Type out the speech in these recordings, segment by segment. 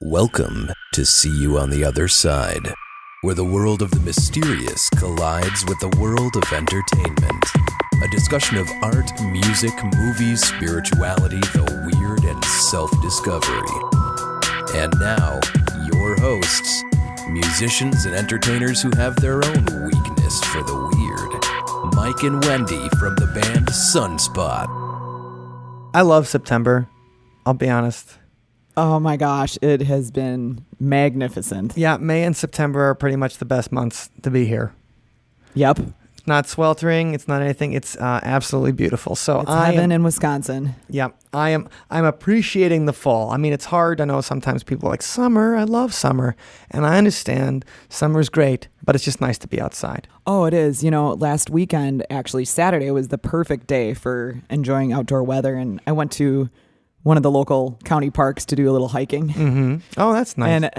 Welcome to See You on the Other Side, where the world of the mysterious collides with the world of entertainment. A discussion of art, music, movies, spirituality, the weird, and self-discovery. And now, your hosts, musicians and entertainers who have their own weakness for the weird, Mike and Wendy from the band Sunspot. I love September, I'll be honest. Oh my gosh, it has been magnificent. Yeah, May and September are pretty much the best months to be here. Yep. It's not sweltering, it's not anything, it's absolutely beautiful. So It's heaven in Wisconsin. Yeah, I'm appreciating the fall. I mean, it's hard. I know sometimes people are like, summer, I love summer. And I understand summer's great, but it's just nice to be outside. Oh, it is. You know, last weekend, actually Saturday, was the perfect day for enjoying outdoor weather. And I went to one of the local county parks to do a little hiking. Mm-hmm. Oh, that's nice. And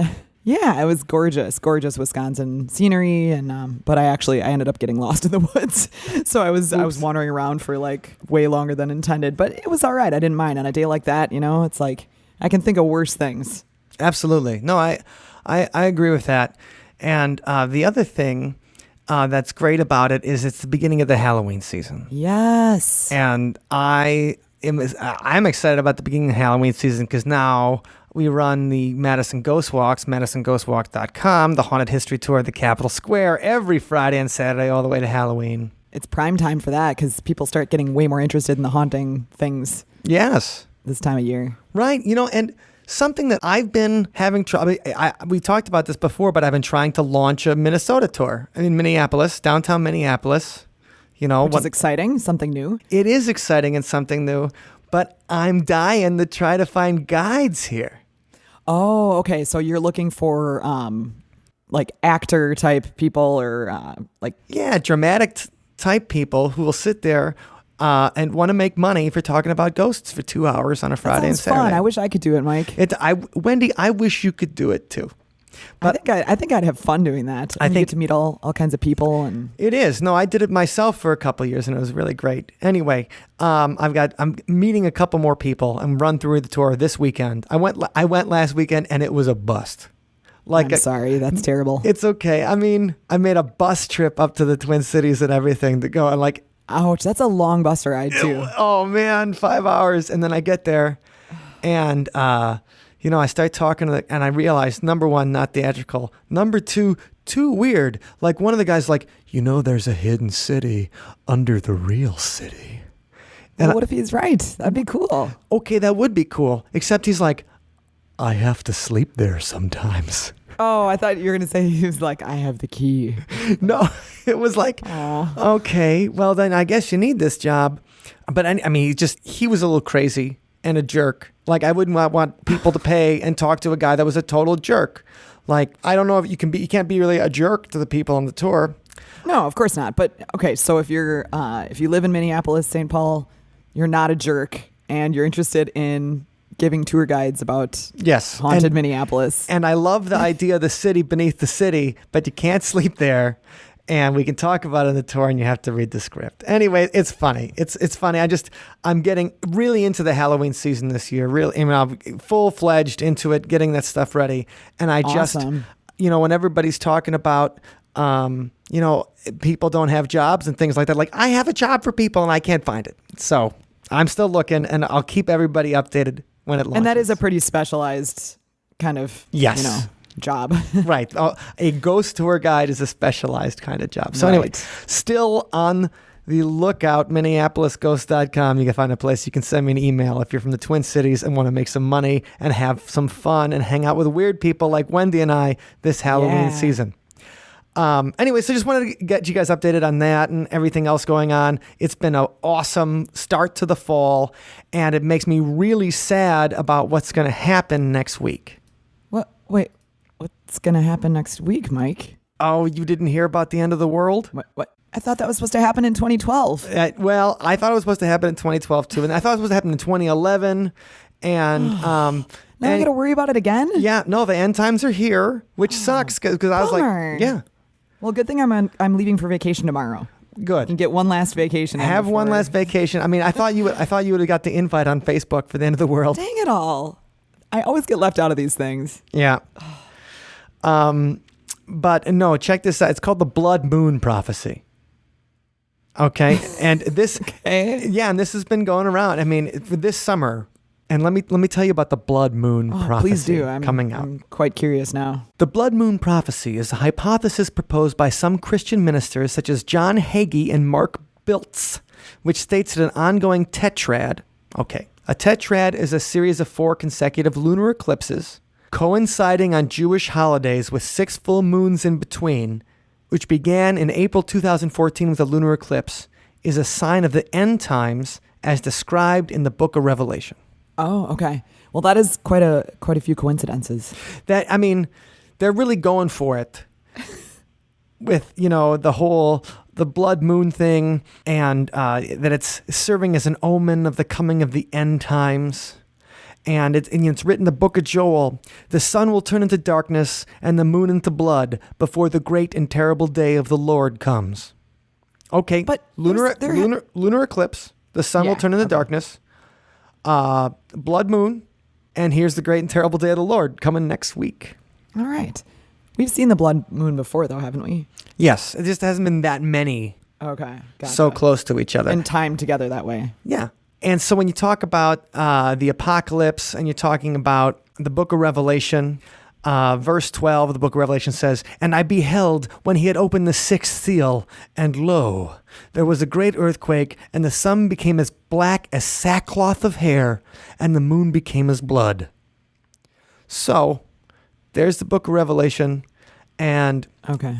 yeah, it was gorgeous Wisconsin scenery. And but I ended up getting lost in the woods, so I was wandering around for like way longer than intended. But it was all right. I didn't mind on a day like that. You know, it's like I can think of worse things. Absolutely. No, I agree with that. And the other thing that's great about it is it's the beginning of the Halloween season. Yes. And I'm excited about the beginning of Halloween season because now we run the Madison Ghost Walks, MadisonGhostWalk.com, the Haunted History Tour of the Capitol Square every Friday and Saturday all the way to Halloween. It's prime time for that because people start getting way more interested in the haunting things. Yes. This time of year. Right. You know, and something that I've been having trouble, we talked about this before, but I've been trying to launch a Minnesota tour. I mean, Minneapolis, downtown Minneapolis. You know, which is exciting, something new. It is exciting and something new, but I'm dying to try to find guides here. Oh, okay. So you're looking for like actor type people or dramatic type people who will sit there and want to make money for talking about ghosts for 2 hours on a Friday and Saturday. Fun. I wish I could do it, Mike. Wendy, I wish you could do it too. But I think I'd have fun doing that. I think you get to meet all kinds of people, and it is. No, I did it myself for a couple of years, and it was really great. Anyway, I'm meeting a couple more people and run through the tour this weekend. I went last weekend, and it was a bust. I'm sorry, that's terrible. It's okay. I mean, I made a bus trip up to the Twin Cities and everything to go, and like, ouch, that's a long bus ride too. Oh man, 5 hours, and then I get there, and you know, I start talking and I realize, number one, not theatrical. Number two, too weird. Like one of the guys like, you know, there's a hidden city under the real city. And what if he's right? That'd be cool. Okay, that would be cool. Except he's like, I have to sleep there sometimes. Oh, I thought you were going to say he was like, I have the key. No, it was like, okay, well then I guess you need this job. But I mean, he was a little crazy and a jerk. Like I wouldn't want people to pay and talk to a guy that was a total jerk. Like I don't know if you can't be really a jerk to the people on the tour. No, of course not. But okay, so if you live in Minneapolis, St. Paul, you're not a jerk and you're interested in giving tour guides about haunted Minneapolis. And I love the idea of the city beneath the city, but you can't sleep there. And we can talk about it on the tour, and you have to read the script. Anyway, it's funny. It's funny. I'm getting really into the Halloween season this year. Really, I mean, I'm full-fledged into it, getting that stuff ready. And I awesome. You know, when everybody's talking about, you know, people don't have jobs and things like that, like I have a job for people and I can't find it. So I'm still looking, and I'll keep everybody updated when it launches. And that is a pretty specialized kind of, job. Right. A ghost tour guide is a specialized kind of job. So anyway, still on the lookout, MinneapolisGhost.com. You can find a place you can send me an email if you're from the Twin Cities and want to make some money and have some fun and hang out with weird people like Wendy and I this Halloween season. Anyway, so just wanted to get you guys updated on that and everything else going on. It's been an awesome start to the fall, and it makes me really sad about what's going to happen next week. What? Wait. What's going to happen next week, Mike? Oh, you didn't hear about the end of the world? What? I thought that was supposed to happen in 2012. Well, I thought it was supposed to happen in 2012 too, and I thought it was supposed to happen in 2011. And now I got to worry about it again? Yeah, no, the end times are here, which sucks because I was like, yeah. Well, good thing I'm leaving for vacation tomorrow. Good. And get one last vacation. Have one last vacation. I mean, I thought you would have got the invite on Facebook for the end of the world. Dang it all. I always get left out of these things. Yeah. But no, check this out. It's called the Blood Moon Prophecy. Okay. And this, yeah, and this has been going around. I mean, for this summer. And let me tell you about the Blood Moon Prophecy. Please do. Coming out. I'm quite curious now. The Blood Moon Prophecy is a hypothesis proposed by some Christian ministers such as John Hagee and Mark Biltz, which states that an ongoing tetrad. Okay. A tetrad is a series of 4 consecutive lunar eclipses coinciding on Jewish holidays with 6 full moons in between, which began in April 2014 with a lunar eclipse, is a sign of the end times as described in the book of Revelation. Oh, okay. Well, that is quite a few coincidences. That, I mean, they're really going for it with, the blood moon thing, and that it's serving as an omen of the coming of the end times. And it's written in the book of Joel, the sun will turn into darkness and the moon into blood before the great and terrible day of the Lord comes. Okay, but lunar eclipse, the sun will turn into darkness, blood moon, and here's the great and terrible day of the Lord coming next week. All right. We've seen the blood moon before, though, haven't we? Yes, it just hasn't been that many. Okay, gotcha. So close to each other. And timed together that way. Yeah. And so when you talk about the apocalypse and you're talking about the book of Revelation, verse 12 of the book of Revelation says, "And I beheld when he had opened the 6th seal, and lo, there was a great earthquake, and the sun became as black as sackcloth of hair, and the moon became as blood." So there's the book of Revelation, and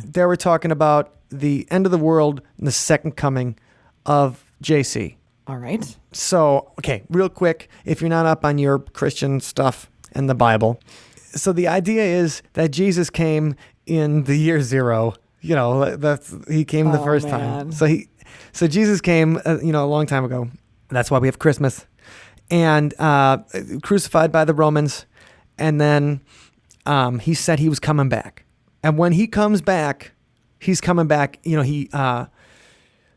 there we're talking about the end of the world and the second coming of JC. All right. So, okay, real quick, if you're not up on your Christian stuff and the Bible. So the idea is that Jesus came in the year 0. He came the first time. So Jesus came, a long time ago. That's why we have Christmas. And crucified by the Romans. And then he said he was coming back. And when he comes back, he's coming back, he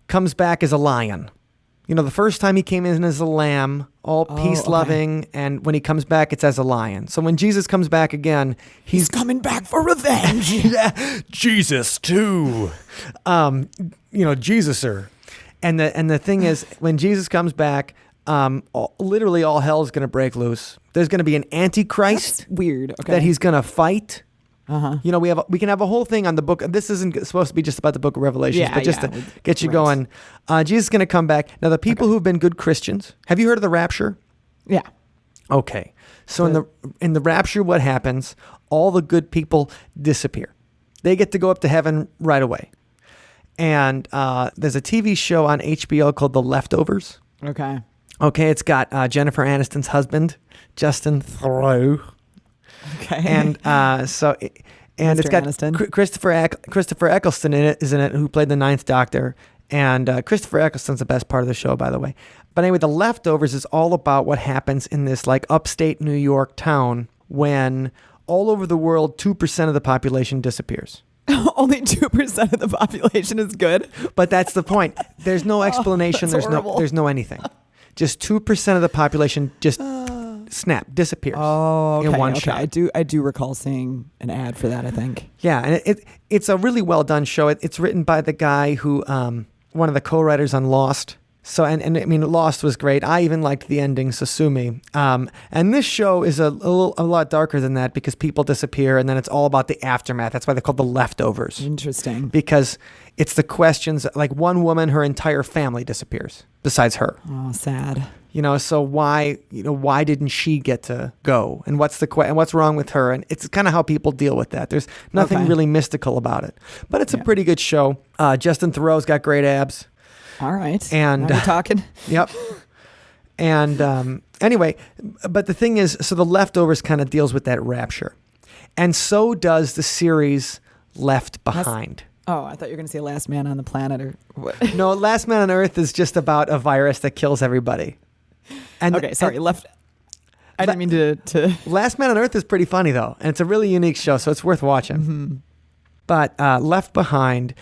comes back as a lion. The first time he came in as a lamb, all peace-loving, and when he comes back, it's as a lion. So when Jesus comes back again, he's coming back for revenge. Yeah, Jesus too. Jesuser. And the thing is, when Jesus comes back, literally all hell is going to break loose. There's going to be an antichrist. That's weird. Okay. That he's going to fight. Uh-huh. We can have a whole thing on the book. This isn't supposed to be just about the book of Revelations, but just to get you going. Jesus is going to come back. Now, the people who've been good Christians, have you heard of the rapture? Yeah. Okay. So in the rapture, what happens? All the good people disappear. They get to go up to heaven right away. And there's a TV show on HBO called The Leftovers. Okay. Okay, it's got Jennifer Aniston's husband, Justin Theroux. Okay. And it's got Christopher Eccleston is in it, who played the Ninth Doctor. And Christopher Eccleston's the best part of the show, by the way. But anyway, The Leftovers is all about what happens in this upstate New York town when all over the world 2% of the population disappears. Only 2% of the population is good. But that's the point. There's no explanation. There's no anything. Just 2% of the population just disappears. Oh, okay, in one shot. I do recall seeing an ad for that, I think. Yeah, and it's a really well done show. It's written by the guy who one of the co-writers on Lost. So and I mean, Lost was great. I even liked the ending, so sue me. And this show is a lot darker than that because people disappear, and then it's all about the aftermath. That's why they're called The Leftovers. Interesting. Because it's the questions, like one woman, her entire family disappears besides her. Oh, sad. So why didn't she get to go? And what's wrong with her? And it's kind of how people deal with that. There's nothing really mystical about it. But it's a pretty good show. Justin Theroux's got great abs. All right. And now we're talking. Yep. And anyway, but the thing is, so The Leftovers kind of deals with that rapture. And so does the series Left Behind. I thought you were going to say Last Man on the Planet or what? No, Last Man on Earth is just about a virus that kills everybody. And, okay, sorry, I didn't mean to... Last Man on Earth is pretty funny, though, and it's a really unique show, so it's worth watching. Mm-hmm. But Left Behind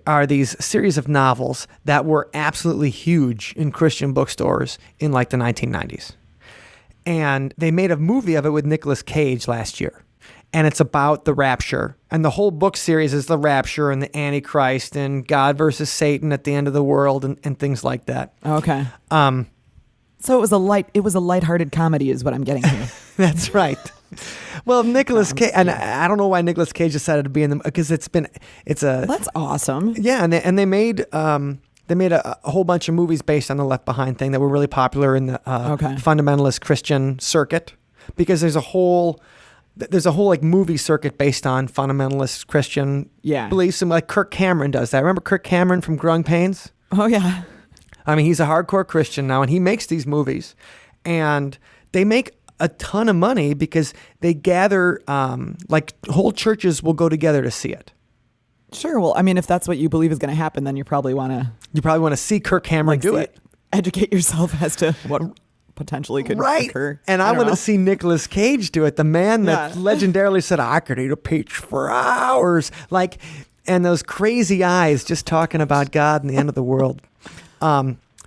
are these series of novels that were absolutely huge in Christian bookstores in the 1990s. And they made a movie of it with Nicolas Cage last year. And it's about the rapture. And the whole book series is the rapture and the Antichrist and God versus Satan at the end of the world and things like that. Okay. So it was a lighthearted comedy is what I'm getting here. That's right. Well, Nicolas Cage, and I don't know why Nicolas Cage decided to be in them, because That's awesome. Yeah, and they made a whole bunch of movies based on the Left Behind thing that were really popular in the fundamentalist Christian circuit, because there's a whole like movie circuit based on fundamentalist Christian beliefs, and like Kirk Cameron does that. Remember Kirk Cameron from Growing Pains? Oh yeah. I mean, he's a hardcore Christian now, and he makes these movies, and they make a ton of money because they gather, like whole churches will go together to see it. Sure. Well, I mean, if that's what you believe is going to happen, then you probably want to see Kirk Cameron do it. Educate yourself as to what potentially could occur. And I want to see Nicolas Cage do it. The man that legendarily said, I could eat a peach for hours. Like, and those crazy eyes just talking about God and the end of the world.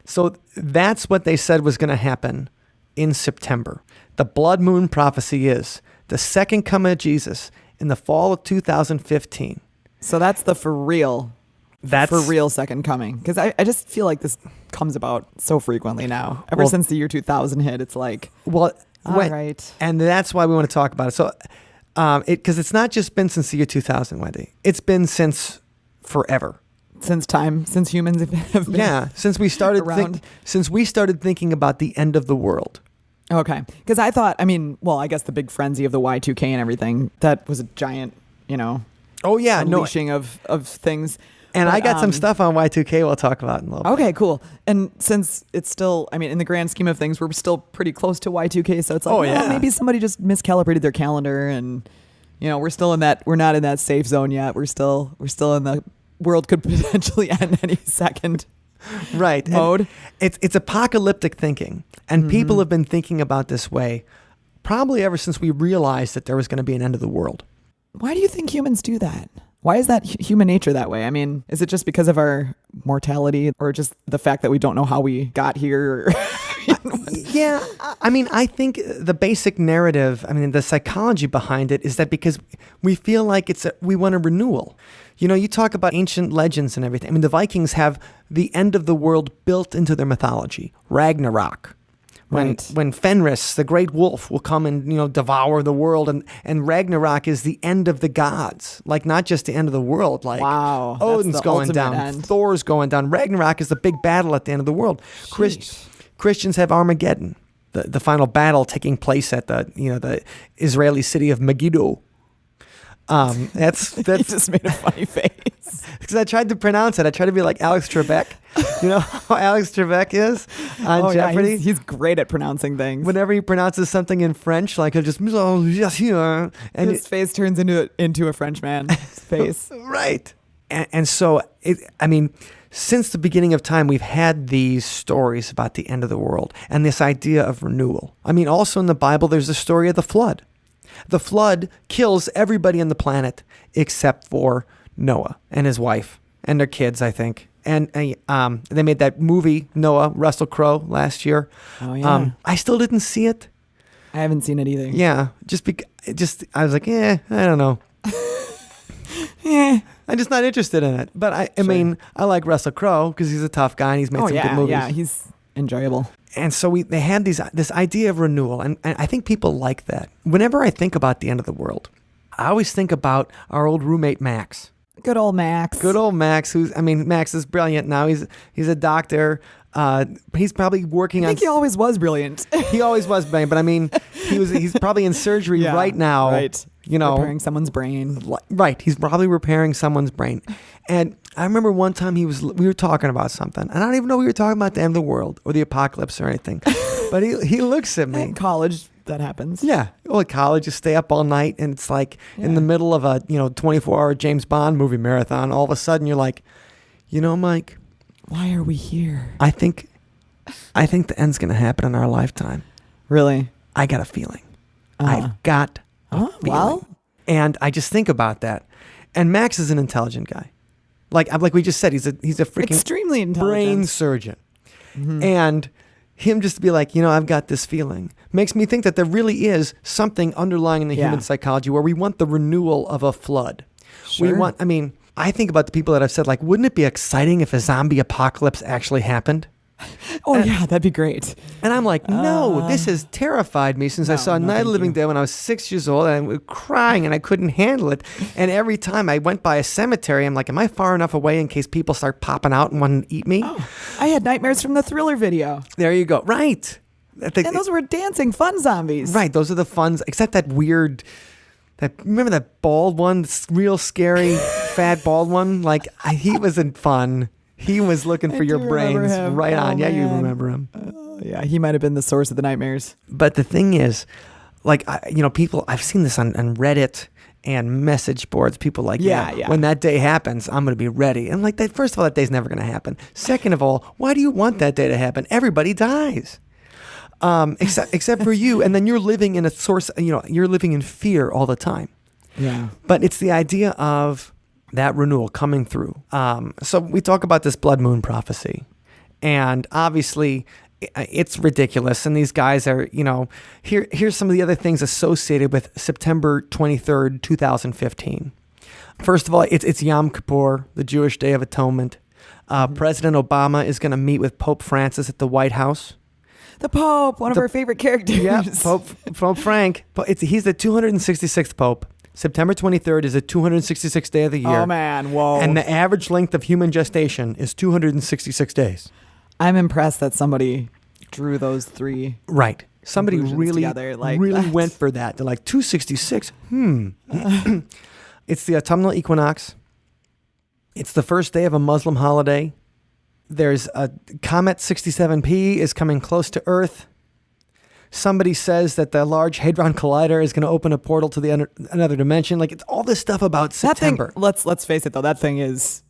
So that's what they said was going to happen in September. The blood moon prophecy is the second coming of Jesus in the fall of 2015. So that's the for real second coming. Because I just feel like this comes about so frequently now. Ever since the year 2000 hit, it's like, right. And that's why we want to talk about it. So, because it's not just been since the year 2000, Wendy. It's been since forever. Since humans have been since we started thinking about the end of the world. Okay. Because I thought, I guess the big frenzy of the Y2K and everything, that was a giant, unleashing of things. And I got some stuff on Y2K we'll talk about in a little bit. Okay, cool. And since it's still, in the grand scheme of things, we're still pretty close to Y2K, so it's like, maybe somebody just miscalibrated their calendar, and we're not in that safe zone yet. We're still in the world could potentially end any second. Right. Mode. And it's apocalyptic thinking, and people have been thinking about this way probably ever since we realized that there was going to be an end of the world. Why do you think humans do that? Why is that human nature that way? Is it just because of our mortality, or just the fact that we don't know how we got here? Yeah. I think the basic narrative, the psychology behind it is that because we feel like we want a renewal. You talk about ancient legends and everything. The Vikings have the end of the world built into their mythology. Ragnarok. When Fenris, the great wolf, will come and devour the world, and Ragnarok is the end of the gods, like not just the end of the world, like wow, Odin's going down, end. Thor's going down. Ragnarok is the big battle at the end of the world. Christians have Armageddon, the final battle taking place at the Israeli city of Megiddo. That's you just made a funny face because I tried to pronounce it. I tried to be like Alex Trebek. You know how Alex Trebek is on Jeopardy? Yeah, he's great at pronouncing things. Whenever he pronounces something in French, like he'll just and his face turns into a French man's face. Right. And so since the beginning of time, we've had these stories about the end of the world and this idea of renewal. Also in the Bible, there's the story of the flood. The flood kills everybody on the planet except for Noah and his wife and their kids, I think. And they made that movie, Noah, Russell Crowe, last year. Oh, yeah. I still didn't see it. I haven't seen it either. Yeah. I was like, I don't know. I'm just not interested in it. But I like Russell Crowe because he's a tough guy and he's made some good movies. Yeah, he's enjoyable. And so they had this idea of renewal, and I think people like that. Whenever I think about the end of the world, I always think about our old roommate Max. Good old Max. Max is brilliant now. He's a doctor. He's probably working on. I think he always was brilliant. He always was brilliant, but he's probably in surgery right now. Right. Repairing someone's brain. Right. He's probably repairing someone's brain. And I remember one time we were talking about something, and I don't even know we were talking about the end of the world or the apocalypse or anything. But he looks at me. In college, that happens. Yeah. Well, at college, you stay up all night, and it's like in the middle of a 24-hour James Bond movie marathon. All of a sudden, you're like, Mike, why are we here? I think the end's gonna happen in our lifetime. Really? I got a feeling. I've got a feeling. Well, and I just think about that. And Max is an intelligent guy. Like we just said, he's a freaking extremely intelligent brain surgeon. Mm-hmm. And him just to be like, I've got this feeling, makes me think that there really is something underlying in the human psychology where we want the renewal of a flood. Sure. I think about the people that have said, like, wouldn't it be exciting if a zombie apocalypse actually happened? Yeah, that'd be great. And I'm like, no, this has terrified me since I saw Night of the Living Dead when I was 6 years old, and I was crying and I couldn't handle it. And every time I went by a cemetery, I'm like, am I far enough away in case people start popping out and want to eat me? Oh, I had nightmares from the Thriller video. There you go. Right. And those were dancing fun zombies. Right. Those are the funs, except that weird... remember that bald one, real scary, fat bald one? Like, he wasn't fun. He was looking for your brains right on. Yeah, you remember him. Yeah, he might have been the source of the nightmares. But the thing is, like, people, I've seen this on Reddit and message boards. People like, when that day happens, I'm going to be ready. And like, first of all, that day's never going to happen. Second of all, why do you want that day to happen? Everybody dies. Except for you. And then you're living in you're living in fear all the time. Yeah. But it's the idea of that renewal coming through. So we talk about this blood moon prophecy, and obviously it's ridiculous. And these guys are, here's some of the other things associated with September 23rd, 2015. First of all, it's Yom Kippur, the Jewish Day of Atonement. President Obama is going to meet with Pope Francis at the White House. The Pope, one of our favorite characters. Yeah, Pope Frank. He's the 266th Pope. September 23rd is the 266th day of the year. Oh, man. Whoa. And the average length of human gestation is 266 days. I'm impressed that somebody drew those three. Right. Somebody really together, went for that. They're like, 266? It's the autumnal equinox. It's the first day of a Muslim holiday. There's a comet 67P is coming close to Earth. Somebody says that the Large Hadron Collider is going to open a portal to another dimension. Like, it's all this stuff about September. That thing, let's face it, though. That thing is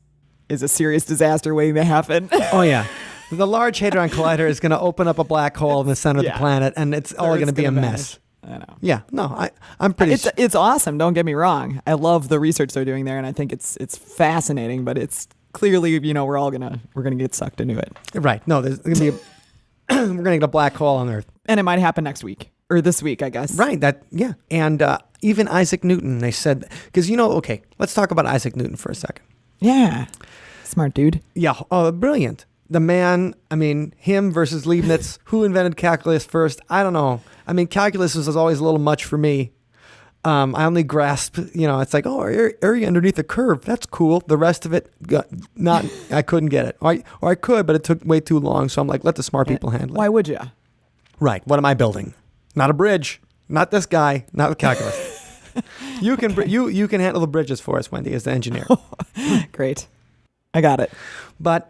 a serious disaster waiting to happen. Oh, yeah. The Large Hadron Collider is going to open up a black hole in the center of the planet, and it's all going to be a mess. I know. Yeah. No, I'm pretty... It's awesome. Don't get me wrong. I love the research they're doing there, and I think it's fascinating, but it's clearly, we're gonna get sucked into it. Right. No, there's going to be we're going to get a black hole on Earth. And it might happen next week or this week, I guess. Right. Yeah. And even Isaac Newton, they said, because, okay, let's talk about Isaac Newton for a second. Yeah. Smart dude. Yeah. Oh, brilliant. The man, him versus Leibniz, who invented calculus first? I don't know. Calculus was always a little much for me. I only grasped, it's like, area underneath a curve. That's cool. The rest of it, I couldn't get it. Or I could, but it took way too long. So I'm like, let the smart people handle it. Why would you? Right. What am I building? Not a bridge. Not this guy. Not the calculus. You can you can handle the bridges for us, Wendy, as the engineer. Great. I got it. But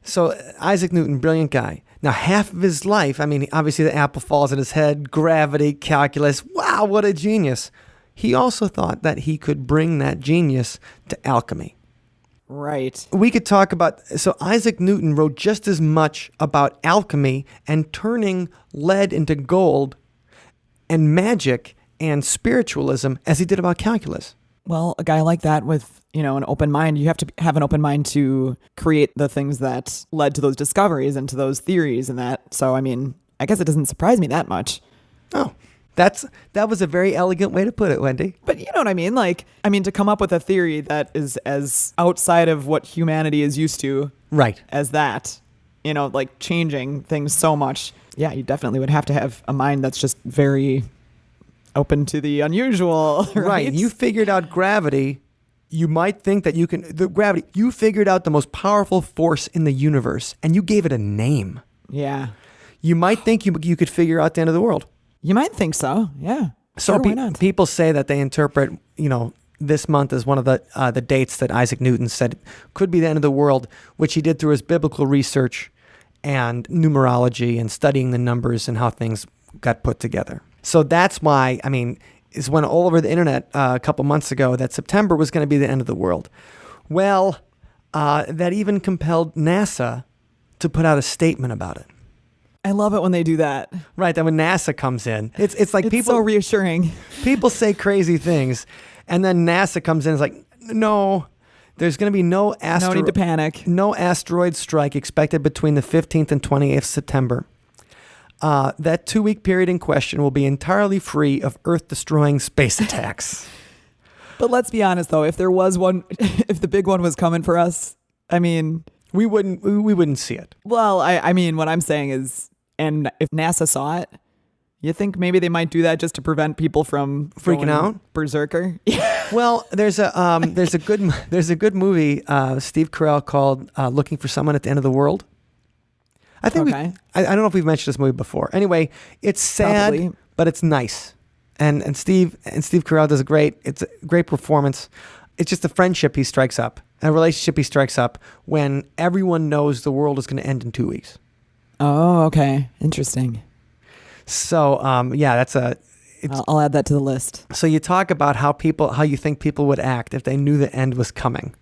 so Isaac Newton, brilliant guy. Now, half of his life, obviously the apple falls on his head, gravity, calculus. Wow, what a genius. He also thought that he could bring that genius to alchemy. Right. We could talk about, so Isaac Newton wrote just as much about alchemy and turning lead into gold and magic and spiritualism as he did about calculus. Well, a guy like that with, an open mind, you have to have an open mind to create the things that led to those discoveries and to those theories and that. So, I guess it doesn't surprise me that much. Oh, that was a very elegant way to put it, Wendy. But you know what I mean? To come up with a theory that is as outside of what humanity is used to. Right. As that, changing things so much. Yeah, you definitely would have to have a mind that's just very open to the unusual. Right. You figured out gravity. You might think that you figured out the most powerful force in the universe, and you gave it a name. Yeah. You might think you could figure out the end of the world. You might think so, yeah. So sure, why not? People say that they interpret, this month as one of the dates that Isaac Newton said could be the end of the world, which he did through his biblical research and numerology and studying the numbers and how things got put together. So that's why, is when all over the internet a couple months ago that September was going to be the end of the world. Well, that even compelled NASA to put out a statement about it. I love it when they do that. Right, that when NASA comes in, it's like people so reassuring. People say crazy things, and then NASA comes in and is like, no, there's going to be no need to panic. No asteroid strike expected between the 15th and 28th September. that 2-week period in question will be entirely free of Earth-destroying space attacks. But let's be honest, though, if there was one, if the big one was coming for us, I mean, we wouldn't see it. well, I mean, what I'm saying is, and if NASA saw it, you think maybe they might do that just to prevent people from Freaking going out? berserker? Well, there's a good movie, Steve Carell, called Looking for Someone at the End of the World. I think Okay. I don't know if we've mentioned this movie before. Anyway, it's sad, Probably. but it's nice. And Steve Carell does it's a great performance. It's just a friendship he strikes up, a relationship he strikes up when everyone knows the world is going to end in 2 weeks. Oh, okay. Interesting. So, I'll add that to the list. so you talk about how you think people would act if they knew the end was coming.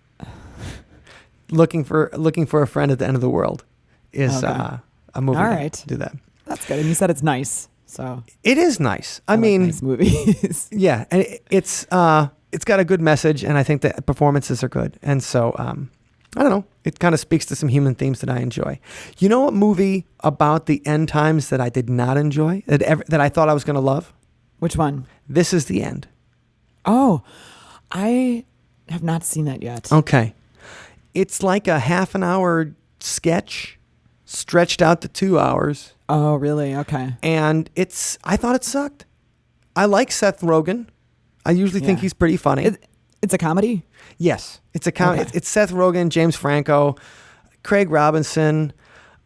Looking for a friend at the end of the world is Okay. a movie. All to right. do that. That's good. And you said it's nice, so It is nice. I like mean, nice movies. yeah, and it's got a good message, and I think the performances are good. And so, I don't know. It kind of speaks to some human themes that I enjoy. You know what movie about the end times that I did not enjoy, that I thought I was going to love? Which one? This Is the End. Oh, I have not seen that yet. Okay. It's like a half an hour sketch stretched out to 2 hours. Oh, really? Okay. And I thought it sucked. I like Seth Rogen. I usually think Yeah. he's pretty funny. It's a comedy? Yes. It's Okay. it's Seth Rogen, James Franco, Craig Robinson,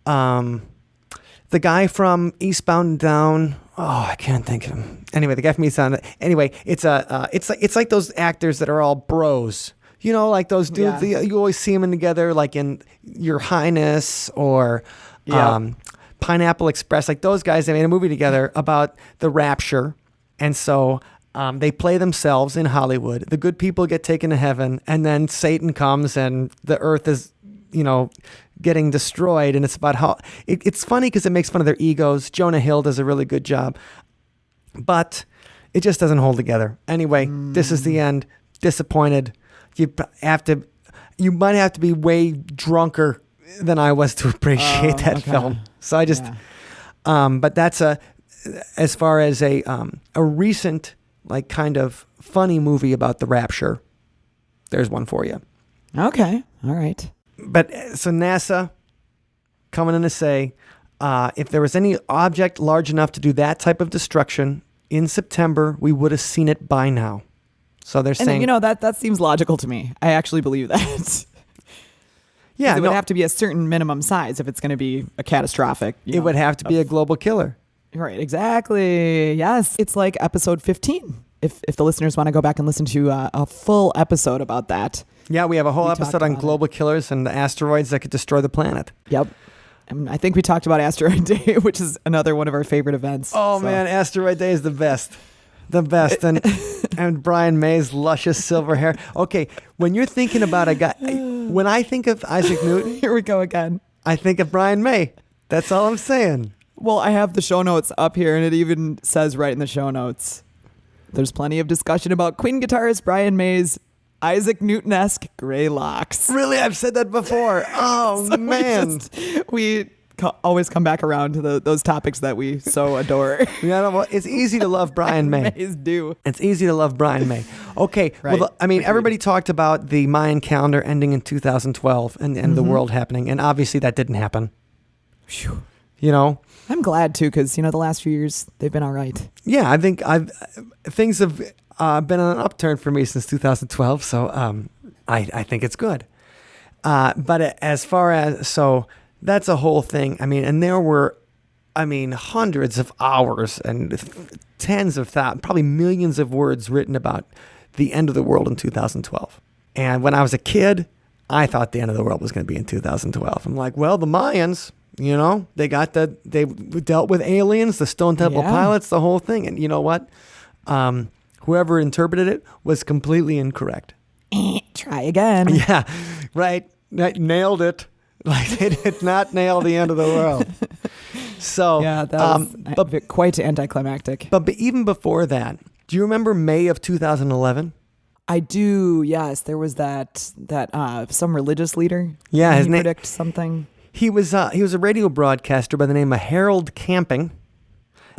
the guy from Eastbound and Down. Oh, I can't think of him. Anyway, the guy from Eastbound. Anyway, it's like those actors that are all bros. You know, like those dudes. Yeah. You always see them together, like in Your Highness or Yeah. Pineapple Express. Like those guys, they made a movie together about the rapture, and so they play themselves in Hollywood. The good people get taken to heaven, and then Satan comes, and the earth is, getting destroyed. And it's about how it's funny because it makes fun of their egos. Jonah Hill does a really good job, but it just doesn't hold together. Anyway, This Is the End. Disappointed. You might have to be way drunker than I was to appreciate that okay. film. So I just, Yeah. but that's as far as a recent, like, kind of funny movie about the rapture, there's one for you. Okay. All right. But so NASA coming in to say, if there was any object large enough to do that type of destruction in September, we would have seen it by now. So they're saying, And that seems logical to me. I actually believe that. yeah, It would have to be a certain minimum size if it's going to be a catastrophic. it would have to be a global killer. Right, exactly. Yes. It's like episode 15. If the listeners want to go back and listen to a full episode about that. Yeah, we have a whole We episode talked on about global killers and the asteroids that could destroy the planet. Yep. And I think we talked about Asteroid Day, which is another one of our favorite events. Oh, So- man, Asteroid Day is the best. The best. And Brian May's luscious silver hair. Okay, when you're thinking about a guy, when I think of Isaac Newton, Here we go again. I think of Brian May. That's all I'm saying. Well, I have the show notes up here, and it even says right in the show notes, there's plenty of discussion about Queen guitarist Brian May's Isaac Newton-esque gray locks. Really, I've said that before. Oh, So man. we always come back around to those topics that we so adore. It's easy to love Brian May. Mays do. It's easy to love Brian May. Okay. Right. Well, I mean, Agreed. everybody talked about the Mayan calendar ending in 2012 and the end of the world happening. And obviously that didn't happen. Phew. You know? I'm glad too, because the last few years they've been all right. Yeah, I think things have been on an upturn for me since 2012. So I think it's good. But as far as, so that's a whole thing. I mean, and there were, hundreds of hours and tens of thousands, probably millions of words written about the end of the world in 2012. And when I was a kid, I thought the end of the world was going to be in 2012. I'm like, well, the Mayans, they dealt with aliens, the Stone Temple Yeah. Pilots, the whole thing. And you know what? Whoever interpreted it was completely incorrect. Try again. Yeah, right. Nailed it. Like they did not nail the end of the world. So, Yeah, that was quite anticlimactic. but even before that, do you remember May of 2011? I do. Yes, there was that some religious leader. Yeah, Did his he name. predict something. He was a radio broadcaster by the name of Harold Camping,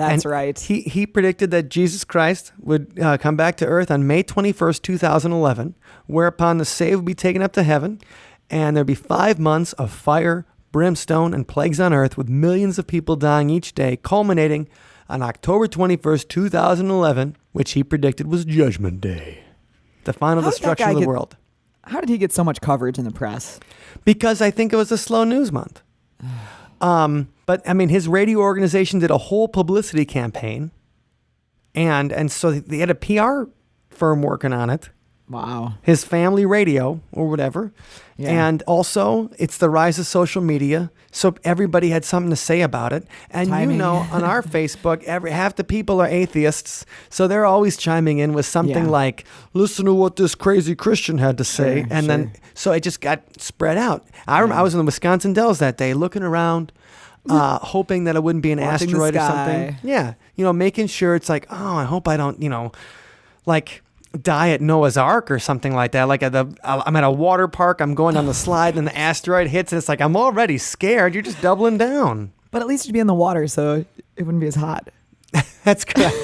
That's And right. He predicted that Jesus Christ would come back to earth on May 21st, 2011, whereupon the saved would be taken up to heaven, and there'd be 5 months of fire, brimstone, and plagues on earth, with millions of people dying each day, culminating on October 21st, 2011, which he predicted was Judgment Day, the final How did that destruction guy of the get- world. How did he get so much coverage in the press? Because I think it was a slow news month. But I mean, his radio organization did a whole publicity campaign, and so they had a PR firm working on it. Wow. His family radio or whatever. Yeah. And also, it's the rise of social media, so everybody had something to say about it. And Timing. you know, on our Facebook, half the people are atheists, so they're always chiming in with something Yeah. like, "Listen to what this crazy Christian had to say," Sure, and then so it just got spread out. I was in the Wisconsin Dells that day, looking around, hoping that it wouldn't be an Watching the asteroid or sky. something. Yeah, making sure it's like, oh, I hope I don't, like die at Noah's Ark or something like that. Like I'm at a water park, I'm going down the slide, and the asteroid hits, and it's like I'm already scared. You're just doubling down. But at least you'd be in the water, so it wouldn't be as hot. That's correct.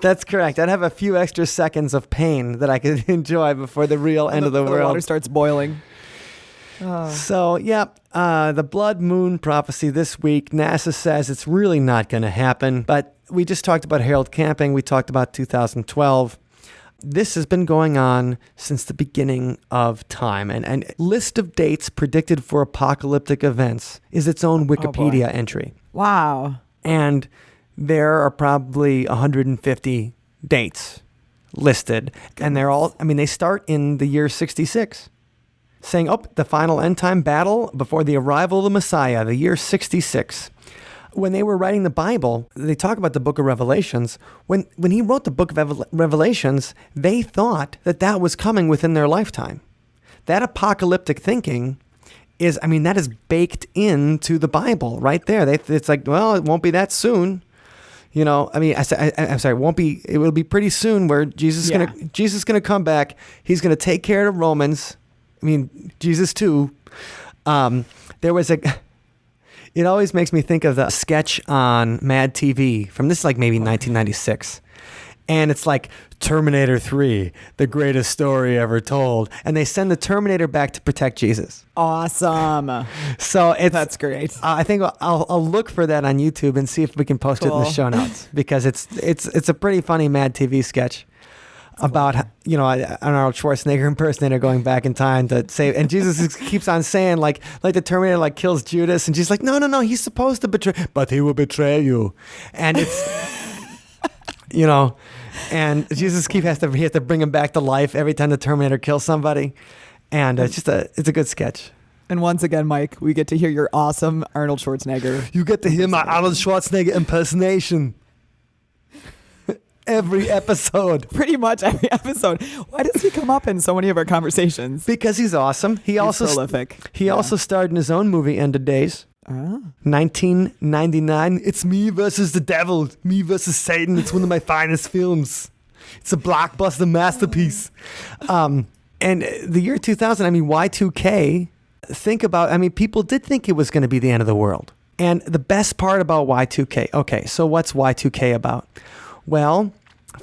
That's correct. I'd have a few extra seconds of pain that I could enjoy before the real end of the The world. water starts boiling. So, the blood moon prophecy this week, NASA says it's really not going to happen. But we just talked about Harold Camping. We talked about 2012. This has been going on since the beginning of time. And list of dates predicted for apocalyptic events is its own Wikipedia entry. Wow. And there are probably 150 dates listed. And they're all, they start in the year 66. Saying, the final end time battle before the arrival of the Messiah, the year 66. When they were writing the Bible, they talk about the book of Revelations. When he wrote the book of Revelations, they thought that was coming within their lifetime. That apocalyptic thinking is, that is baked into the Bible right there. It's like, well, it won't be that soon. I'm sorry, it will be pretty soon where Jesus is gonna come back. He's gonna take care of the Romans. Jesus too. There was it always makes me think of the sketch on Mad TV from this, like maybe 1996. And it's like Terminator 3, the greatest story ever told. And they send the Terminator back to protect Jesus. Awesome. So That's great. I think I'll look for that on YouTube and see if we can post it in the show notes, because it's a pretty funny Mad TV sketch about an Arnold Schwarzenegger impersonator going back in time to save, and Jesus keeps on saying like the Terminator like kills Judas, and she's like, no, he's supposed to betray, but he will betray you, and it's and Jesus he has to bring him back to life every time the Terminator kills somebody, and it's a good sketch. And once again, Mike, we get to hear your awesome Arnold Schwarzenegger. You get to hear my Arnold Schwarzenegger impersonation. Every episode. Pretty much every episode. Why does he come up in so many of our conversations? Because he's awesome. He's also prolific. He also starred in his own movie, End of Days. 1999. It's me versus the devil. Me versus Satan. It's one of my finest films. It's a blockbuster masterpiece. And the year 2000, Y2K, think about, people did think it was going to be the end of the world. And the best part about Y2K, okay, so what's Y2K about? Well,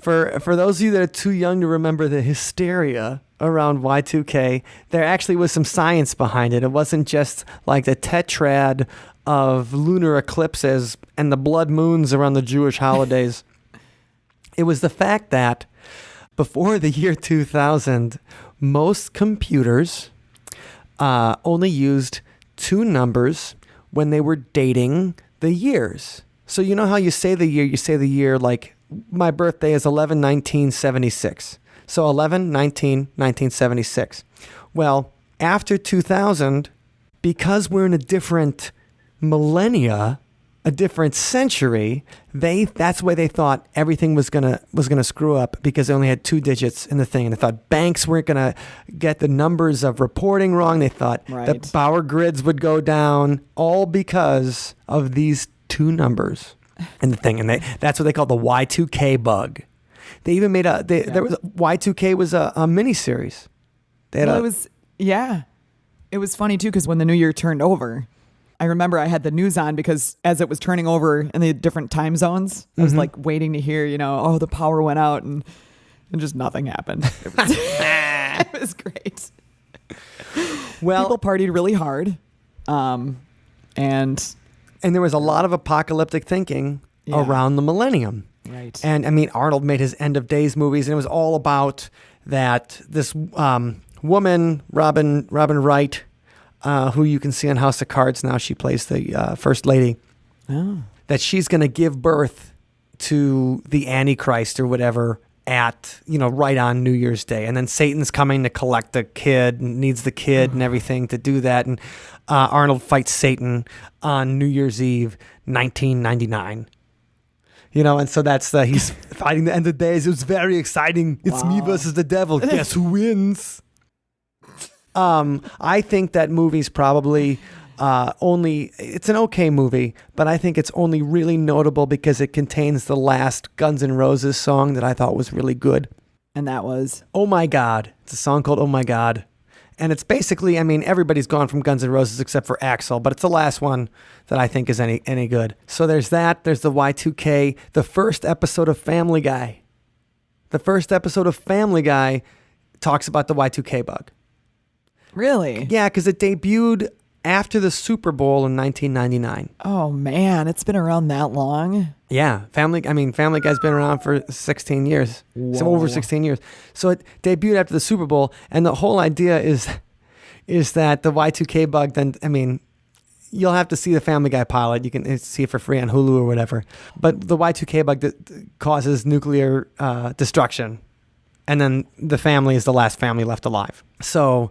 for those of you that are too young to remember the hysteria around Y2K, there actually was some science behind it. It wasn't just like the tetrad of lunar eclipses and the blood moons around the Jewish holidays. It was the fact that before the year 2000, most computers only used two numbers when they were dating the years. So you know how you say the year like, my birthday is 11/19/76. So 11/19/1976. Well, after 2000, because we're in a different millennia, a different century, that's why they thought everything was gonna screw up, because they only had two digits in the thing. And they thought banks weren't gonna get the numbers of reporting wrong. They thought that power grids would go down, all because of these two numbers. And the thing, and that's what they call the Y2K bug. They even made there was Y2K was a miniseries. It was funny too, because when the new year turned over, I remember I had the news on because as it was turning over in the different time zones, I was like waiting to hear, oh, the power went out and just nothing happened. It was great. Well, people partied really hard. And there was a lot of apocalyptic thinking around the millennium. Right. And I mean, Arnold made his End of Days movies, and it was all about that this woman, Robin Wright, who you can see on House of Cards now. She plays the First Lady. Oh. That she's going to give birth to the Antichrist or whatever at, right on New Year's Day. And then Satan's coming to collect the kid and needs the kid and everything to do that. And Arnold fights Satan on New Year's Eve, 1999. And so that's he's fighting the End of Days. It was very exciting. It's me versus the devil. Guess who wins? I think that movie's probably it's an okay movie, but I think it's only really notable because it contains the last Guns N' Roses song that I thought was really good. And that was? Oh My God. It's a song called Oh My God. And it's basically, everybody's gone from Guns N' Roses except for Axl, but it's the last one that I think is any good. So there's that. There's the Y2K. The first episode of Family Guy. The first episode of Family Guy talks about the Y2K bug. Really? Yeah, because it debuted after the Super Bowl in 1999. Oh, man. It's been around that long? Yeah. Family Guy's been around for 16 years. Whoa. So over 16 years. So it debuted after the Super Bowl. And the whole idea is that the Y2K bug, then, you'll have to see the Family Guy pilot. You can see it for free on Hulu or whatever. But the Y2K bug causes nuclear destruction. And then the family is the last family left alive. So,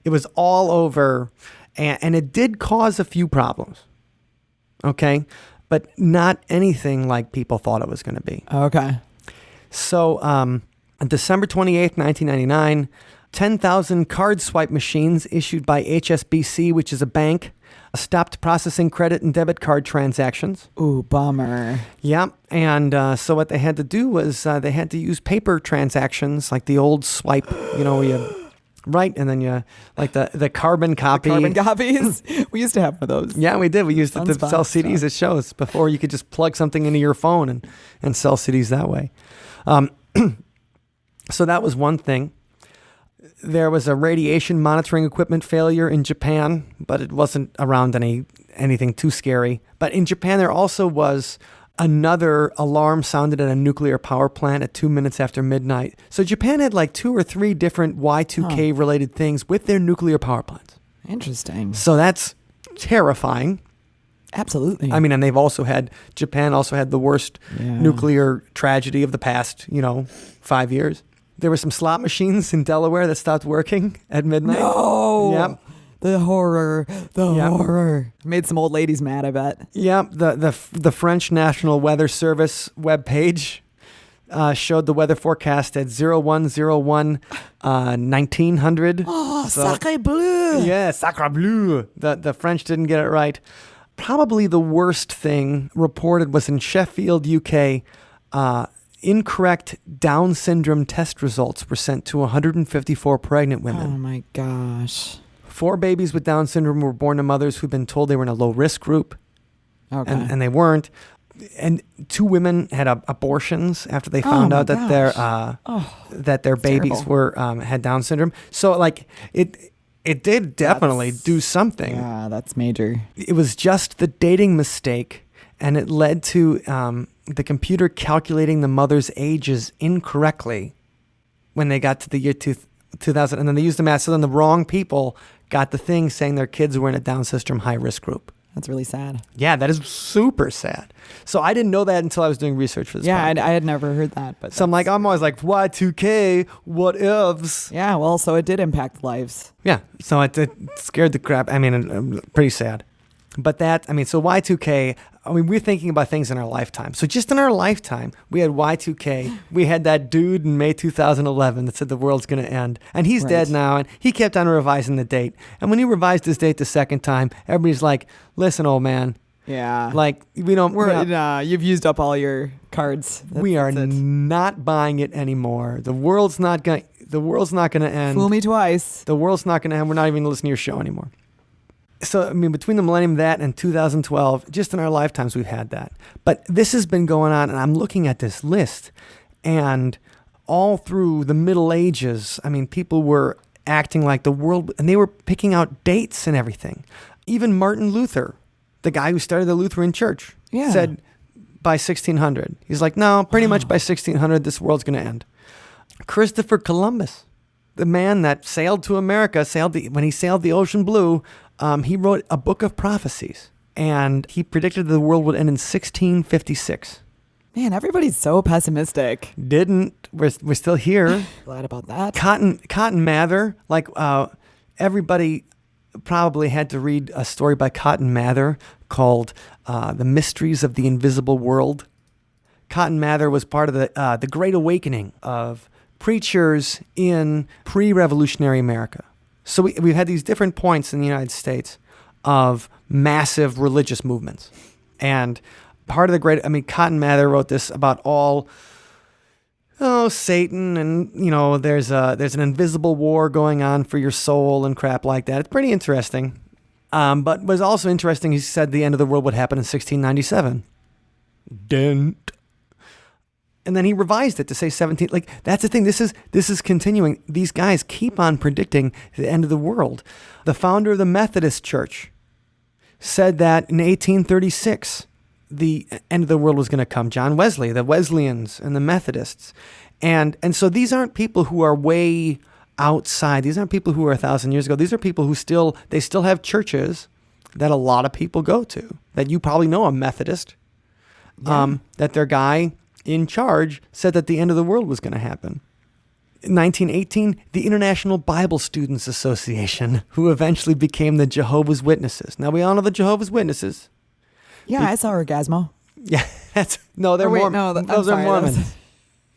it was all over, and it did cause a few problems, okay? But not anything like people thought it was going to be. Okay. So on December 28th, 1999, 10,000 card swipe machines issued by HSBC, which is a bank, stopped processing credit and debit card transactions. Ooh, bummer. Yeah, and so what they had to do was they had to use paper transactions, like the old swipe, where you... Right, and then you like the carbon copy. The carbon copies. We used to have one of those. Yeah, we did. We used it to sell CDs at shows before you could just plug something into your phone and sell CDs that way. So that was one thing. There was a radiation monitoring equipment failure in Japan, but it wasn't around anything too scary. But in Japan, there also was another alarm sounded at a nuclear power plant at 2 minutes after midnight. So Japan had like 2 or 3 different Y2K related things with their nuclear power plants. Interesting. So that's terrifying. Absolutely. And Japan also had the worst nuclear tragedy of the past, 5 years. There were some slot machines in Delaware that stopped working at midnight. No. Yep. The horror. Horror. Made some old ladies mad, I bet. Yep. The French National Weather Service webpage showed the weather forecast at 0101 1900. Oh, sacre bleu. Yeah, sacre bleu. The French didn't get it right. Probably the worst thing reported was in Sheffield, UK. Incorrect Down syndrome test results were sent to 154 pregnant women. Oh my gosh. 4 babies with Down syndrome were born to mothers who'd been told they were in a low risk group. Okay. And they weren't. And 2 women had abortions after they found out that their babies had Down syndrome. So it did definitely do something. Yeah, that's major. It was just the dating mistake, and it led to the computer calculating the mother's ages incorrectly when they got to the year 2000, and then they used the math. So then the wrong people got the thing saying their kids were in a Down syndrome high risk group. That's really sad. Yeah, that is super sad. So I didn't know that until I was doing research for this. Yeah, I had never heard that. But so I'm always like, Y2K, what ifs? Yeah, well, so it did impact lives. Yeah, so it scared the crap. Pretty sad. But so Y2K, we're thinking about things in our lifetime. So just in our lifetime, we had Y2K. We had that dude in May 2011 that said the world's going to end. And he's dead now, and he kept on revising the date. And when he revised his date the second time, everybody's like, listen, old man. Yeah. You've used up all your cards. We are not buying it anymore. The world's not going to end. Fool me twice. The world's not going to end. We're not even going to listen to your show anymore. So, I mean, between the millennium, that, and 2012, just in our lifetimes, we've had that. But this has been going on, and I'm looking at this list, and all through the Middle Ages, I mean, people were acting like the world, and they were picking out dates and everything. Even Martin Luther, the guy who started the Lutheran Church, said by 1600. He's like, no, pretty much by 1600, this world's going to end. Christopher Columbus, the man that sailed to America, when he sailed the ocean blue, he wrote a book of prophecies, and he predicted the world would end in 1656. Man, everybody's so pessimistic. Didn't. We're still here. Glad about that. Cotton Mather, like everybody probably had to read a story by Cotton Mather called The Mysteries of the Invisible World. Cotton Mather was part of the Great Awakening of preachers in pre-revolutionary America. So we've had these different points in the United States of massive religious movements. And part of the Cotton Mather wrote this about Satan, and, there's an invisible war going on for your soul and crap like that. It's pretty interesting. But was also interesting, he said the end of the world would happen in 1697. Didn't. And then he revised it to say 17. Like, that's the thing. This is continuing. These guys keep on predicting the end of the world. The founder of the Methodist Church said that in 1836, the end of the world was going to come. John Wesley, the Wesleyans and the Methodists. And so these aren't people who are way outside. These aren't people who are 1,000 years ago. These are people who still have churches that a lot of people go to, that you probably know a Methodist, that their guy in charge said that the end of the world was going to happen. In 1918, the International Bible Students Association, who eventually became the Jehovah's Witnesses. Now, we all know the Jehovah's Witnesses. Yeah, I saw Orgasmo. Yeah, they're Mormon. Those are Mormons.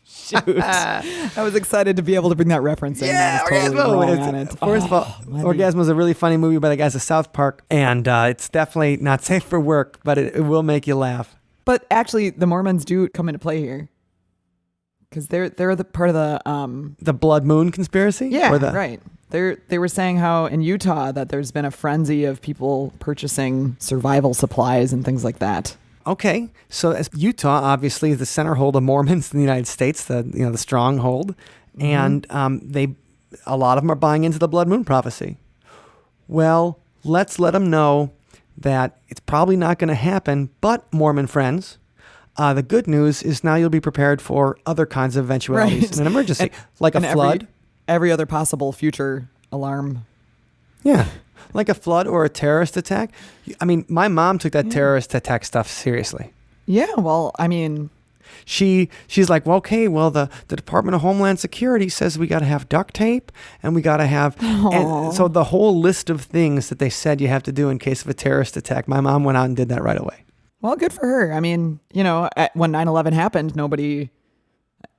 Shoot. I was excited to be able to bring that reference in. Yeah, I was totally wrong on it. First of all, Orgasmo is a really funny movie by the guys of South Park, and it's definitely not safe for work, but it will make you laugh. But actually, the Mormons do come into play here, because they're the part of the Blood Moon conspiracy. Yeah, right. They were saying how in Utah that there's been a frenzy of people purchasing survival supplies and things like that. Okay, so as Utah obviously is the centerhold of Mormons in the United States, the stronghold, and a lot of them are buying into the Blood Moon prophecy. Well, let's let them know that it's probably not going to happen, but Mormon friends, the good news is now you'll be prepared for other kinds of eventualities in an emergency, like a flood. Every other possible future alarm. Yeah, like a flood or a terrorist attack. I mean, my mom took that terrorist attack stuff seriously. Yeah, well, I mean, she's like, well, okay, well, the Department of Homeland Security says we got to have duct tape, and we got to have, and so the whole list of things that they said you have to do in case of a terrorist attack, my mom went out and did that right away. Well, good for her. I mean, when 9/11 happened,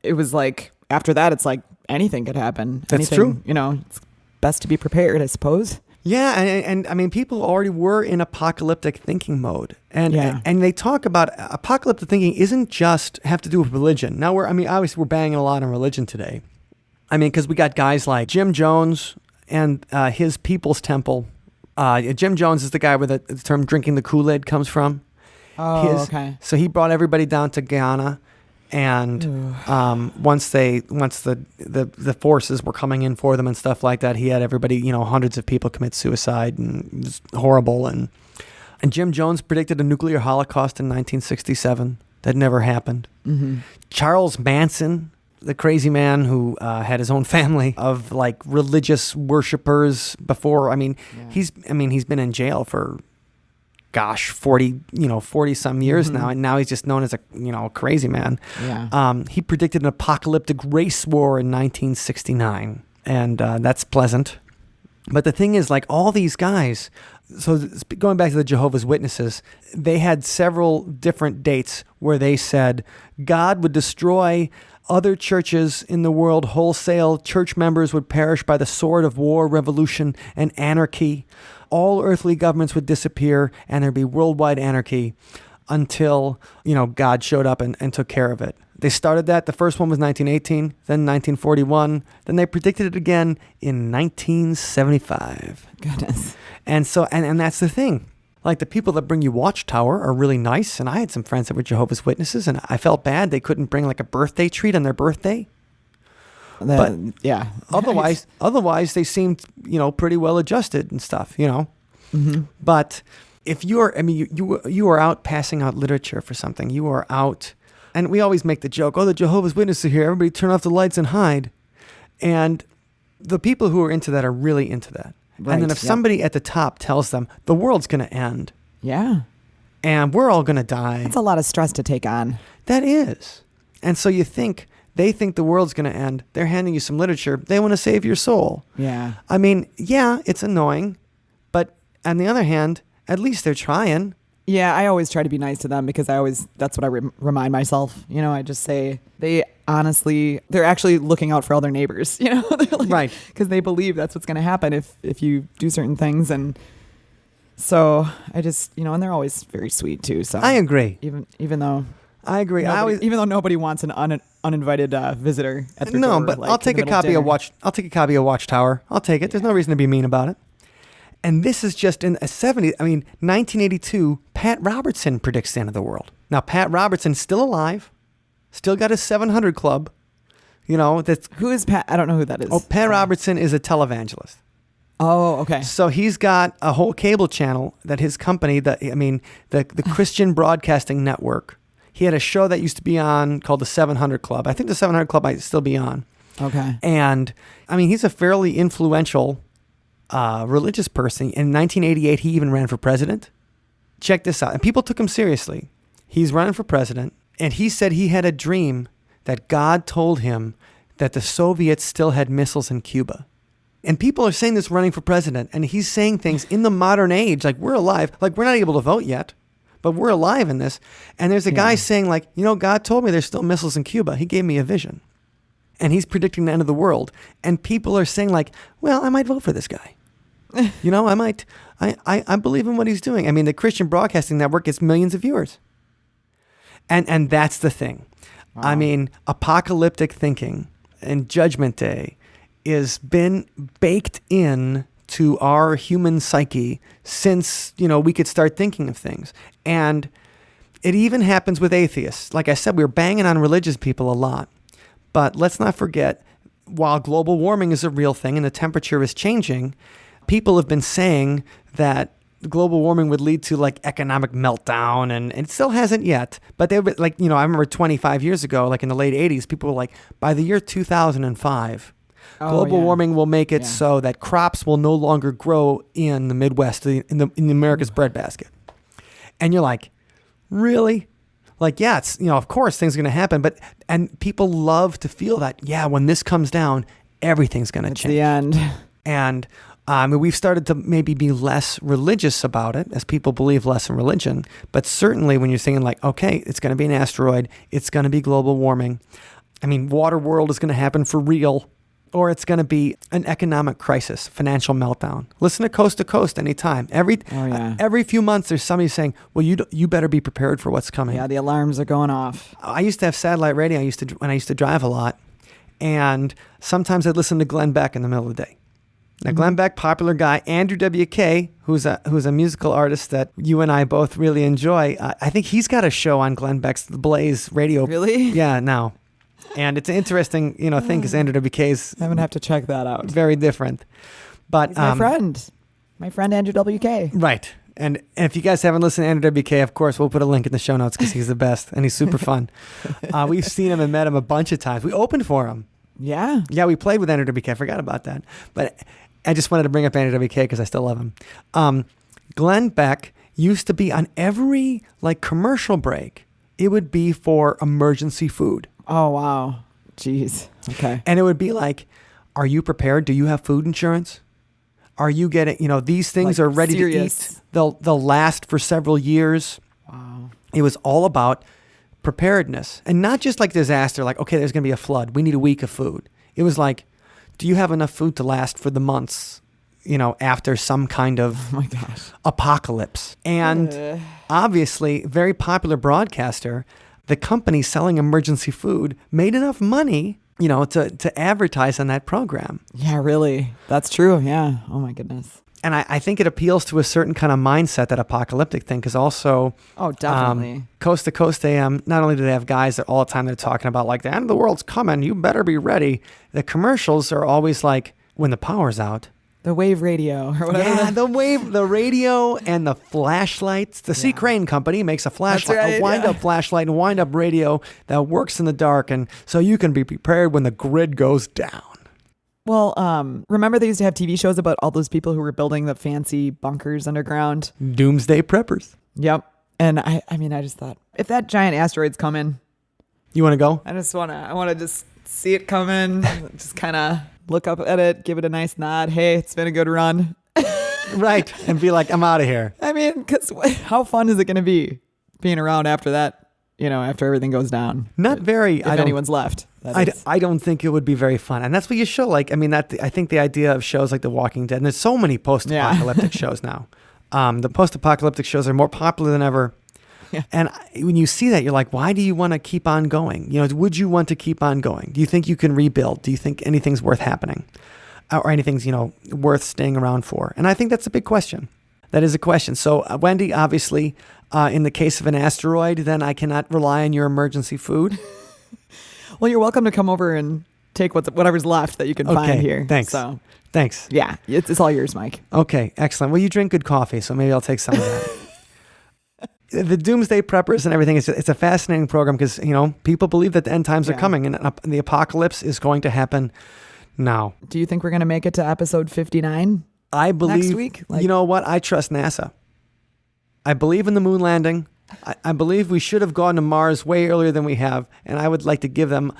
it was like, after that, it's like anything could happen. That's true. It's best to be prepared, I suppose. Yeah, and I mean, people already were in apocalyptic thinking mode, and they talk about apocalyptic thinking isn't just have to do with religion. Now obviously we're banging a lot on religion today. I mean, because we got guys like Jim Jones and his People's Temple. Jim Jones is the guy where the term "drinking the Kool-Aid" comes from. Oh, okay. So he brought everybody down to Guyana. And once the forces were coming in for them and stuff like that, he had everybody, hundreds of people commit suicide, and it was horrible. And Jim Jones predicted a nuclear holocaust in 1967. That never happened. Mm-hmm. Charles Manson, the crazy man who had his own family of like religious worshipers before. I mean, he's been in jail for 40 some years now, and now he's just known as a crazy man. Yeah. He predicted an apocalyptic race war in 1969, and that's pleasant. But the thing is, like, all these guys, so going back to the Jehovah's Witnesses, they had several different dates where they said God would destroy other churches in the world wholesale. Church members would perish by the sword of war, revolution, and anarchy. All earthly governments would disappear, and there'd be worldwide anarchy until, God showed up and took care of it. They started that. The first one was 1918, then 1941. Then they predicted it again in 1975. Goodness. And so, and that's the thing. Like the people that bring you Watchtower are really nice. And I had some friends that were Jehovah's Witnesses, and I felt bad they couldn't bring like a birthday treat on their birthday. But yeah. Otherwise they seemed, pretty well adjusted and stuff, Mm-hmm. But if you are out passing out literature for something, you are out, and we always make the joke, the Jehovah's Witnesses are here, everybody turn off the lights and hide. And the people who are into that are really into that. Right, and then if somebody at the top tells them the world's going to end. Yeah. And we're all going to die. That's a lot of stress to take on. That is. And so they think the world's going to end. They're handing you some literature. They want to save your soul. Yeah. I mean, yeah, it's annoying. But on the other hand, at least they're trying. Yeah, I always try to be nice to them because that's what I remind myself. I just say they're actually looking out for all their neighbors, They're like, right. Because they believe that's what's going to happen if you do certain things. And so I just, and they're always very sweet too. So I agree. Even though I agree. even though nobody wants an uninvited visitor at their door. No, but I'll take a copy of Watchtower. I'll take it. There's no reason to be mean about it. And this is just in a 70s. 1982, Pat Robertson predicts the end of the world. Now, Pat Robertson's still alive, still got his 700 club. Who is Pat? I don't know who that is. Oh, Pat Robertson is a televangelist. Oh, okay. So he's got a whole cable channel that his company, the Christian Broadcasting Network, he had a show that used to be on called the 700 Club. I think the 700 Club might still be on. Okay. And, he's a fairly influential religious person. In 1988, he even ran for president. Check this out. And people took him seriously. He's running for president. And he said he had a dream that God told him that the Soviets still had missiles in Cuba. And people are saying this running for president. And he's saying things in the modern age, like we're alive, like we're not able to vote yet, but we're alive in this. And there's a guy saying like, God told me there's still missiles in Cuba. He gave me a vision. And he's predicting the end of the world. And people are saying like, well, I might vote for this guy. I might. I believe in what he's doing. The Christian Broadcasting Network gets millions of viewers. And that's the thing. Wow. Apocalyptic thinking and Judgment Day is been baked in to our human psyche since, we could start thinking of things. And it even happens with atheists. Like I said, we're banging on religious people a lot. But let's not forget, while global warming is a real thing and the temperature is changing, people have been saying that global warming would lead to like economic meltdown, and it still hasn't yet. But they were like, I remember 25 years ago, like in the late 80s, people were like, by the year 2005, global warming will make it so that crops will no longer grow in the Midwest, in America's breadbasket. And you're like, really? Like, yeah, it's, of course things are going to happen, and people love to feel that, when this comes down, everything's going to change. It's the end. And we've started to maybe be less religious about it as people believe less in religion. But certainly when you're saying like, okay, it's going to be an asteroid, it's going to be global warming. Water world is going to happen for real, or it's going to be an economic crisis, financial meltdown. Listen to Coast anytime. Every few months there's somebody saying, well, you better be prepared for what's coming. Yeah, the alarms are going off. I used to have satellite radio when I used to drive a lot. And sometimes I'd listen to Glenn Beck in the middle of the day. Now, Glenn Beck, popular guy. Andrew WK, who's a musical artist that you and I both really enjoy. I think he's got a show on Glenn Beck's The Blaze radio. Really? Yeah, now. And it's an interesting, thing because Andrew WK is... I'm going to have to check that out. Very different. But he's my friend. My friend Andrew WK. Right. And if you guys haven't listened to Andrew WK, of course, we'll put a link in the show notes because he's the best and he's super fun. We've seen him and met him a bunch of times. We opened for him. Yeah. Yeah, we played with Andrew WK. I forgot about that. But I just wanted to bring up Andrew WK because I still love him. Glenn Beck used to be on every commercial break. It would be for emergency food. Oh, wow. Jeez. Okay. And it would be like, are you prepared? Do you have food insurance? Are you getting, these things are ready to eat. They'll last for several years. Wow. It was all about preparedness, and not just like disaster, like, okay, there's going to be a flood. We need a week of food. It was like, do you have enough food to last for the months, after some kind of apocalypse? And obviously, very popular broadcaster the company selling emergency food made enough money, to advertise on that program. Yeah, really. That's true. Yeah. Oh my goodness. And I think it appeals to a certain kind of mindset, that apocalyptic thing, because also, definitely. Coast to Coast AM, not only do they have guys that all the time they're talking about like the end of the world's coming, you better be ready. The commercials are always like when the power's out. The wave radio or whatever. Yeah, the radio and the flashlights. The C. Crane Company makes a flashlight, right, a wind-up flashlight and wind-up radio that works in the dark, and so you can be prepared when the grid goes down. Well, remember they used to have TV shows about all those people who were building the fancy bunkers underground? Doomsday preppers. Yep. And I just thought, if that giant asteroid's coming, you want to go? I want to just see it coming, just kind of look up at it, give it a nice nod. Hey, it's been a good run. Right. And be like, I'm out of here. I mean, because how fun is it going to be being around after that, after everything goes down? Not very. If anyone's left. I don't think it would be very fun. And that's what you show. I think the idea of shows like The Walking Dead, and there's so many post-apocalyptic shows now. The post-apocalyptic shows are more popular than ever. Yeah. And when you see that, you're like, why do you want to keep on going? Would you want to keep on going? Do you think you can rebuild? Do you think anything's worth happening? Or anything's, worth staying around for? And I think that's a big question. That is a question. So, Wendy, obviously, in the case of an asteroid, then I cannot rely on your emergency food. Well, you're welcome to come over and take whatever's left that you can find here. Thanks. Thanks. Yeah, it's all yours, Mike. Okay, excellent. Well, you drink good coffee, so maybe I'll take some of that. The Doomsday Preppers and everything, it's a fascinating program because, people believe that the end times are coming and the apocalypse is going to happen now. Do you think we're going to make it to episode 59? I believe, next week? You know what? I trust NASA. I believe in the moon landing. I believe we should have gone to Mars way earlier than we have, and I would like to give them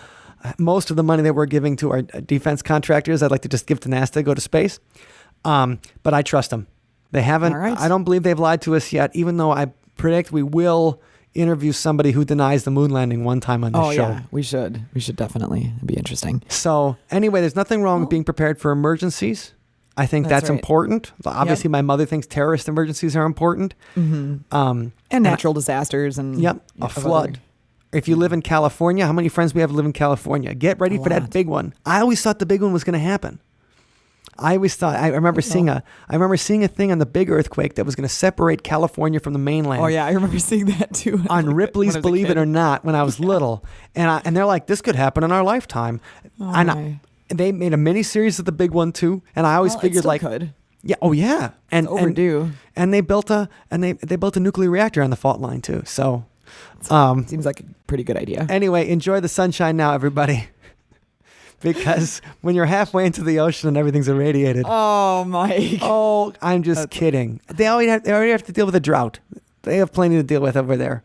most of the money that we're giving to our defense contractors. I'd like to just give to NASA to go to space, but I trust them. They haven't. Right. I don't believe they've lied to us yet, even though I predict we will interview somebody who denies the moon landing one time on this show. Yeah, we should. We should definitely. It'd be interesting. So anyway, there's nothing wrong with being prepared for emergencies. I think that's right. important. Obviously, my mother thinks terrorist emergencies are important. Mm-hmm. And natural disasters. And a flood. If you live in California, how many friends we have live in California? Get ready for that big one. I always thought the big one was going to happen. I remember seeing a thing on the big earthquake that was going to separate California from the mainland. Oh yeah, I remember seeing that too. On Ripley's Believe It or Not when I was little. And they're like, this could happen in our lifetime. They made a mini series of the big one too, and I always figured could. Yeah, oh yeah. And it's overdue. And they built a nuclear reactor on the fault line too. So seems like a pretty good idea. Anyway, enjoy the sunshine now, everybody. Because when you're halfway into the ocean and everything's irradiated. Oh, Mike. Oh, I'm just kidding. They already have to deal with a drought. They have plenty to deal with over there.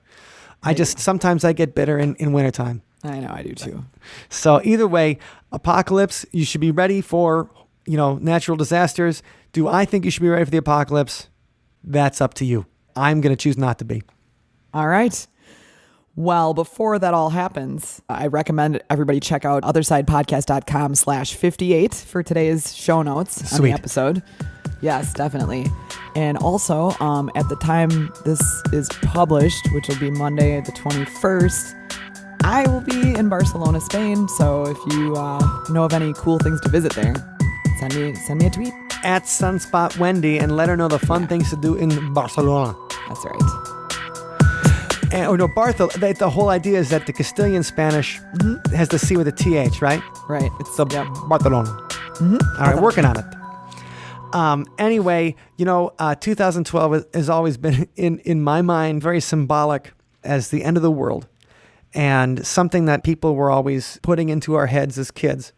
Sometimes I get bitter in wintertime. I know, I do too. So either way, apocalypse, you should be ready for, natural disasters. Do I think you should be ready for the apocalypse? That's up to you. I'm going to choose not to be. All right. Well, before that all happens, I recommend everybody check out othersidepodcast.com/58 for today's show notes on the episode. Yes, definitely. And also, at the time this is published, which will be Monday the 21st, I will be in Barcelona, Spain. So if you know of any cool things to visit there, send me a tweet. At Sunspot Wendy and let her know the fun things to do in Barcelona. That's right. And, the whole idea is that the Castilian Spanish has the C with a TH, right? Right. It's the Barcelona. Mm-hmm. All right, working on it. Anyway, 2012 has always been, in my mind, very symbolic as the end of the world and something that people were always putting into our heads as kids.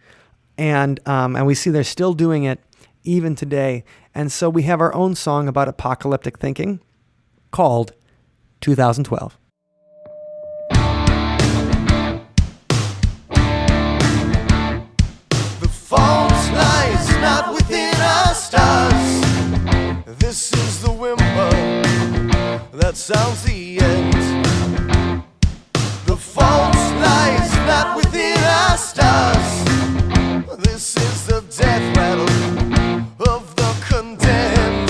And we see they're still doing it even today. And so we have our own song about apocalyptic thinking called 2012. The fault lies not within our stars. This is the whimper that sounds the end. The fault lies not within our stars. This is the death rattle of the condemned.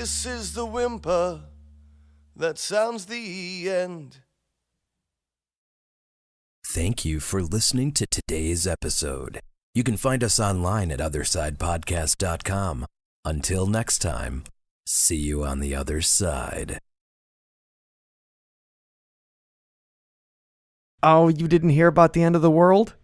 This is the whimper that sounds the end. Thank you for listening to today's episode. You can find us online at OthersidePodcast.com. Until next time, see you on the other side. Oh, you didn't hear about the end of the world?